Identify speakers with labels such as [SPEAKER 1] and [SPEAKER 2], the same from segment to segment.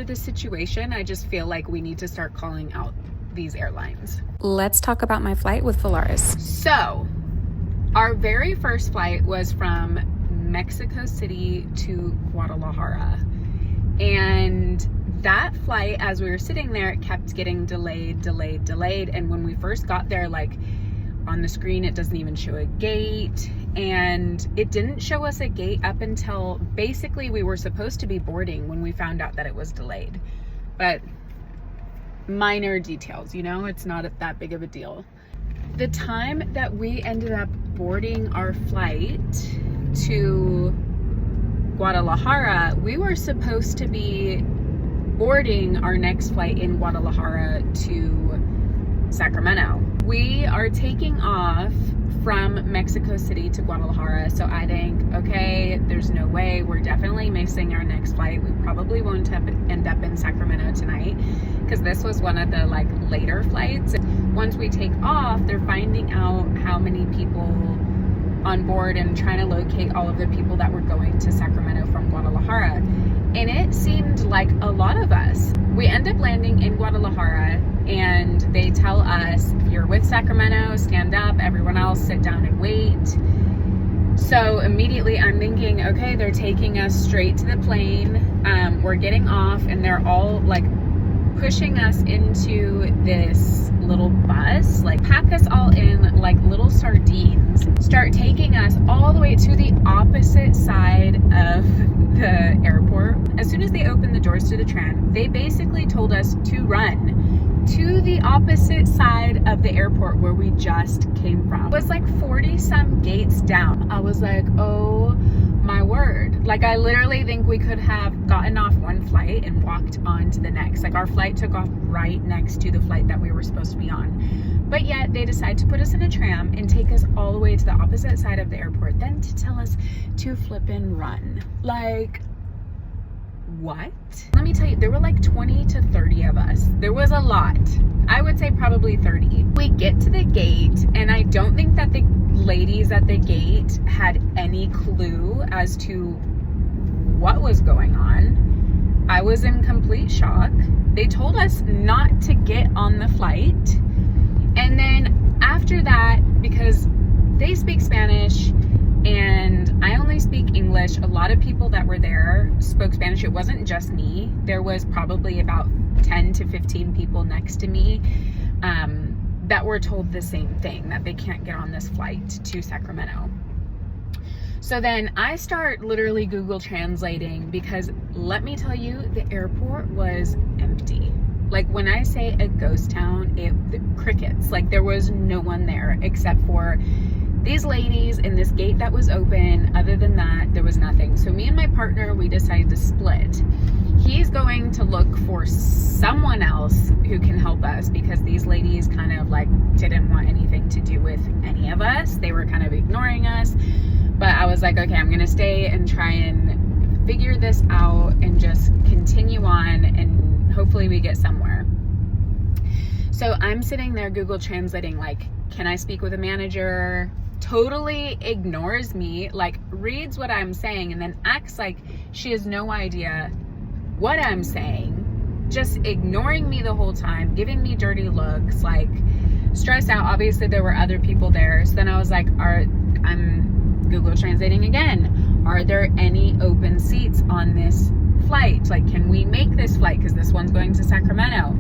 [SPEAKER 1] after this situation, I just feel like we need to start calling out these airlines.
[SPEAKER 2] Let's talk about my flight with Volaris.
[SPEAKER 1] So, our very first flight was from Mexico City to Guadalajara. And that flight, as we were sitting there, it kept getting delayed. And when we first got there, like on the screen, it doesn't even show a gate. And it didn't show us a gate up until basically we were supposed to be boarding when we found out that it was delayed. But minor details, you know, it's not that big of a deal. The time that we ended up boarding our flight to Guadalajara, we were supposed to be boarding our next flight in Guadalajara to Sacramento. We are taking off from Mexico City to Guadalajara, so I think, okay, there's no way, we're definitely missing our next flight. We probably won't end up in Sacramento tonight, because this was one of the like later flights. Once we take off, they're finding out how many people on board and trying to locate all of the people that were going to Sacramento from Guadalajara. And it seemed like a lot of us. We end up landing in Guadalajara, and they tell us, if you're with Sacramento, stand up, everyone else sit down and wait. So immediately I'm thinking, okay, they're taking us straight to the plane. We're getting off, and they're all like pushing us into this little bus, like pack us all in like little sardines, start taking us all the way to the opposite side of the airport. As soon as they opened the doors to the tram, they basically told us to run to the opposite side of the airport where we just came from. It was like 40 some gates down. I was like, oh my word. Like, I literally think we could have gotten off one flight and walked on to the next. Like, our flight took off right next to the flight that we were supposed to be on. But yet they decide to put us in a tram and take us all the way to the opposite side of the airport, then to tell us to flip and run. Like, what? Let me tell you, there were like 20 to 30 of us. There was a lot. I would say probably 30. We get to the gate, and I don't think that the ladies at the gate had any clue as to what was going on. I was in complete shock. They told us not to get on the flight. And then after that, because they speak Spanish and I only speak English, a lot of people that were there spoke Spanish. It wasn't just me. There was probably about 10 to 15 people next to me that were told the same thing, that they can't get on this flight to Sacramento. So then I start literally Google translating, because let me tell you, the airport was empty. Like, when I say a ghost town, the crickets. Like, there was no one there except for these ladies and this gate that was open. Other than that, there was nothing. So me and my partner, we decided to split. He's going to look for someone else who can help us, because these ladies kind of like didn't want anything to do with any of us. They were kind of ignoring us. But I was like, okay, I'm going to stay and try and figure this out and just continue on, and hopefully we get somewhere. So I'm sitting there Google translating, like, can I speak with a manager? Totally ignores me, like reads what I'm saying and then acts like she has no idea what I'm saying, just ignoring me the whole time, giving me dirty looks, like stressed out. Obviously there were other people there. So then I was like, I'm Google translating again. Are there any open seats on this flight? Like, can we make this flight? Because this one's going to Sacramento.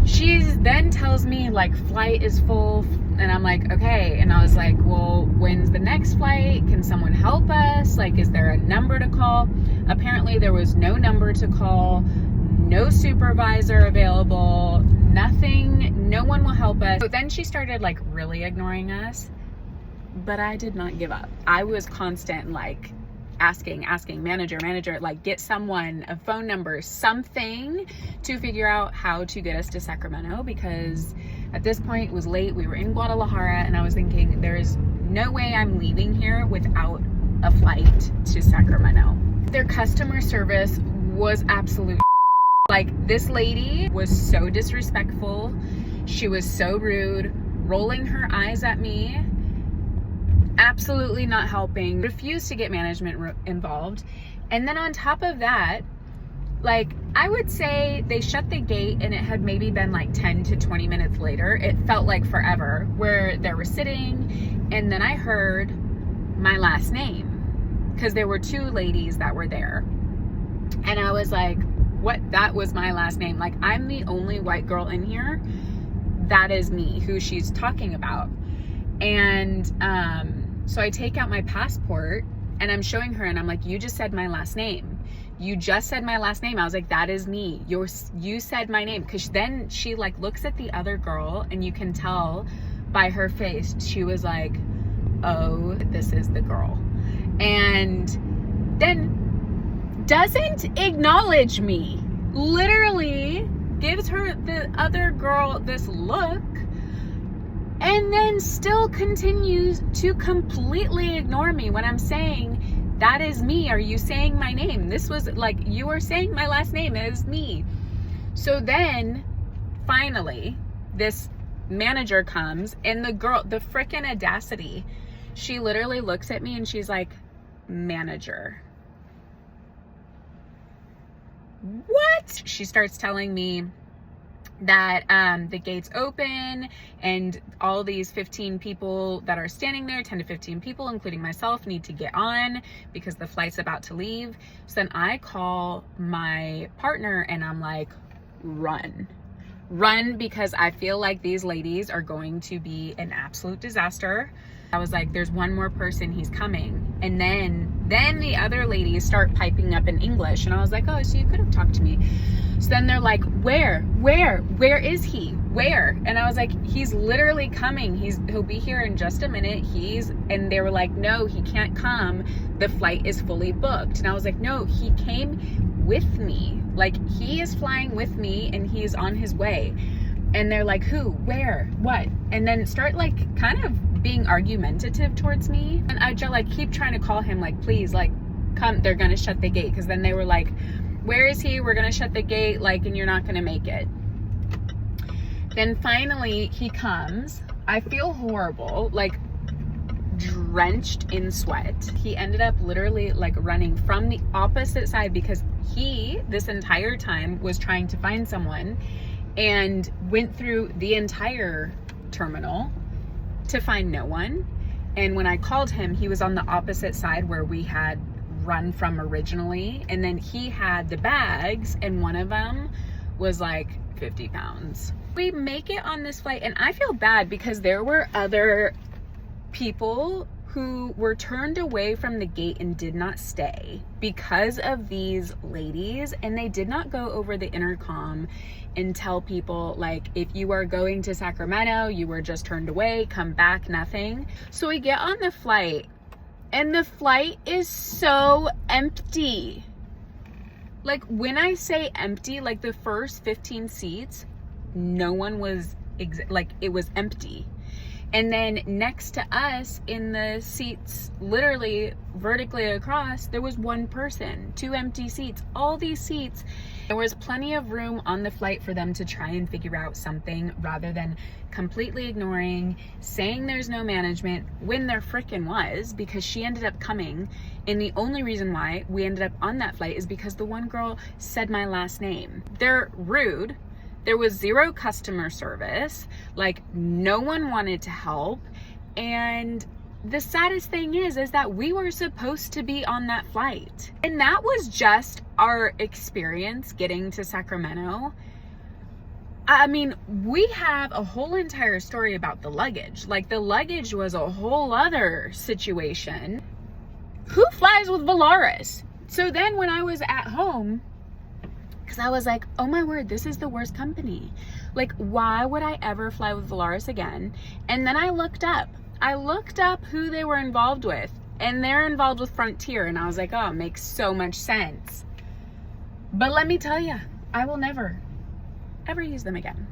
[SPEAKER 1] She then tells me, like, flight is full. And I'm like, okay. And I was like, well, when's the next flight? Can someone help us? Like, is there a number to call? Apparently there was no number to call, no supervisor available, nothing. No one will help us. So then she started like really ignoring us, but I did not give up. I was constant, like asking manager, like get someone, a phone number, something to figure out how to get us to Sacramento, because at this point it was late. We were in Guadalajara and I was thinking, there's no way I'm leaving here without a flight to Sacramento. Their customer service was absolute. Like, this lady was so disrespectful. She was so rude, rolling her eyes at me, absolutely not helping, refused to get management involved. And then on top of that, Like, I would say they shut the gate and it had maybe been like 10 to 20 minutes later. It felt like forever, where they were sitting, and then I heard my last name because there were two ladies that were there. And I was like, what? That was my last name. Like, I'm the only white girl in here. That is me, who she's talking about. And so I take out my passport and I'm showing her, and I'm like, you just said my last name. You just said my last name. I was like, that is me. You said my name. Because then she like looks at the other girl, and you can tell by her face, she was like, oh, this is the girl. And then doesn't acknowledge me. Literally gives her, the other girl, this look, and then still continues to completely ignore me when I'm saying, that is me. Are you saying my name? This was like, you are saying my last name. It is me. So then finally this manager comes, and the girl, the freaking audacity, she literally looks at me and she's like, manager. What? She starts telling me that the gates open and all these 15 people that are standing there, 10 to 15 people, including myself, need to get on because the flight's about to leave. So then I call my partner and I'm like, run, because I feel like these ladies are going to be an absolute disaster. I was like, there's one more person, he's coming. And then the other ladies start piping up in English, and I was like, oh, so you could have talked to me. So then they're like, where is he? Where? And I was like, he's literally coming. He'll be here in just a minute. And they were like, no, he can't come. The flight is fully booked. And I was like, no, he came with me. Like, he is flying with me and he's on his way. And they're like, who, where, what? And then start like kind of being argumentative towards me. And I just like keep trying to call him, like, please, like, come, they're gonna shut the gate. Because then they were like, where is he? We're gonna shut the gate, like, and you're not gonna make it. Then finally he comes. I feel horrible, like drenched in sweat. He ended up literally like running from the opposite side because he, this entire time, was trying to find someone and went through the entire terminal to find no one. And when I called him, he was on the opposite side where we had run from originally. And then he had the bags, and one of them was like 50 pounds. We make it on this flight, and I feel bad because there were other people who were turned away from the gate and did not stay because of these ladies. And they did not go over the intercom and tell people, like, if you are going to Sacramento, you were just turned away, come back, nothing. So we get on the flight, and the flight is so empty. Like, when I say empty, like the first 15 seats, no one was, like, it was empty. And then next to us in the seats, literally vertically across, there was one person, 2 empty seats, all these seats. There was plenty of room on the flight for them to try and figure out something rather than completely ignoring, saying there's no management when there frickin' was, because she ended up coming. And the only reason why we ended up on that flight is because the one girl said my last name. They're rude. There was zero customer service. Like, no one wanted to help. And the saddest thing is that we were supposed to be on that flight. And that was just our experience getting to Sacramento. I mean, we have a whole entire story about the luggage. Like, the luggage was a whole other situation. Who flies with Volaris? So then when I was at home, because I was like, oh my word, this is the worst company. Like, why would I ever fly with Volaris again? And then I looked up who they were involved with, and they're involved with Frontier. And I was like, oh, it makes so much sense. But let me tell you, I will never, ever use them again.